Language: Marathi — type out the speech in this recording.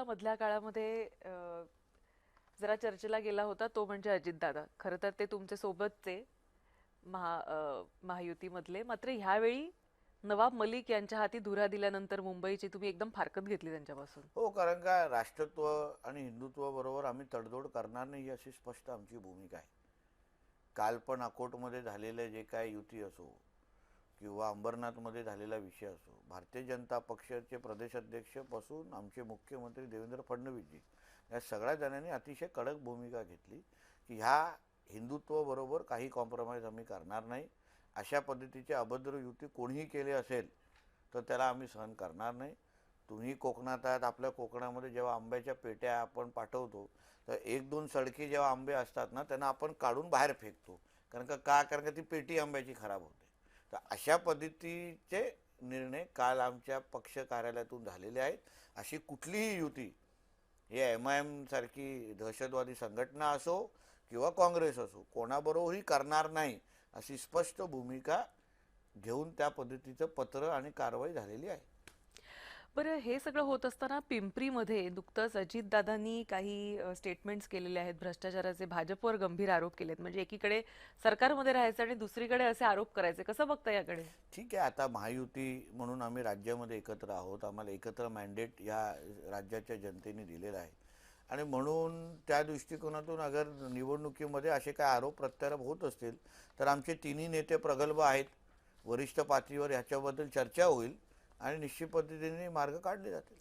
मधल्या काळामध्ये जरा चर्चेला गेला होता तो म्हणजे अजितदादा. खरं तर ते तुमच्या सोबतचे महायुतीमधले. मात्र ह्यावेळी नवाब मलिक यांच्या हाती धुरा दिल्यानंतर मुंबईची तुम्ही एकदम फारकत घेतली त्यांच्यापासून. हो, कारण का राष्ट्रत्व आणि हिंदुत्वाबरोबर आम्ही तडजोड करणार नाही अशी स्पष्ट आमची भूमिका आहे. काल पण अकोटमध्ये झालेले जे काय युती असो किंवा अंबरनाथमध्ये झालेला विषय असो, भारतीय जनता पक्षाचे प्रदेशाध्यक्षपासून आमचे मुख्यमंत्री देवेंद्र फडणवीसजी या सगळ्या जणांनी अतिशय कडक भूमिका घेतली की ह्या हिंदुत्वाबरोबर काही कॉम्प्रोमाइज आम्ही करणार नाही. अशा पद्धतीचे अभद्र युती कोणीही केले असेल तर त्याला आम्ही सहन करणार नाही. तुम्ही कोकणात आहात, आपल्या कोकणामध्ये जेव्हा आंब्याच्या पेट्या आपण पाठवतो तर एक दोन सडके जेव्हा आंबे असतात ना त्यांना आपण काढून बाहेर फेकतो. कारण का ती पेटी आंब्याची खराब होते. तर अशा पद्धतीचे निर्णय काल आमच्या पक्ष कार्यालयातून झालेले आहेत. अशी कुठलीही युती हे एम सारखी दहशतवादी संघटना असो किंवा काँग्रेस असो कोणाबरोबरही करणार नाही अशी स्पष्ट भूमिका घेऊन त्या पद्धतीचं पत्र आणि कारवाई झालेली आहे. बरं, हे सगळं होत असताना पिंपरीमध्ये नुकतंच अजितदादांनी काही स्टेटमेंट्स केलेले आहेत. भ्रष्टाचाराचे भाजपवर गंभीर आरोप केलेत. म्हणजे एकीकडे सरकारमध्ये राहायचं आणि दुसरीकडे असे आरोप करायचे. कसं बघता याकडे? ठीक आहे, आता महायुती म्हणून आम्ही राज्यामध्ये एकत्र आहोत. आम्हाला एकत्र मॅन्डेट या राज्याच्या जनतेने दिलेला आहे आणि म्हणून त्या दृष्टिकोनातून अगर निवडणुकीमध्ये असे काय आरोप प्रत्यारोप होत असतील तर आमचे तिन्ही नेते प्रगल्भ आहेत. वरिष्ठ पातळीवर ह्याच्याबद्दल चर्चा होईल आणि निश्चित पद्धतीने मार्ग काढले जातील.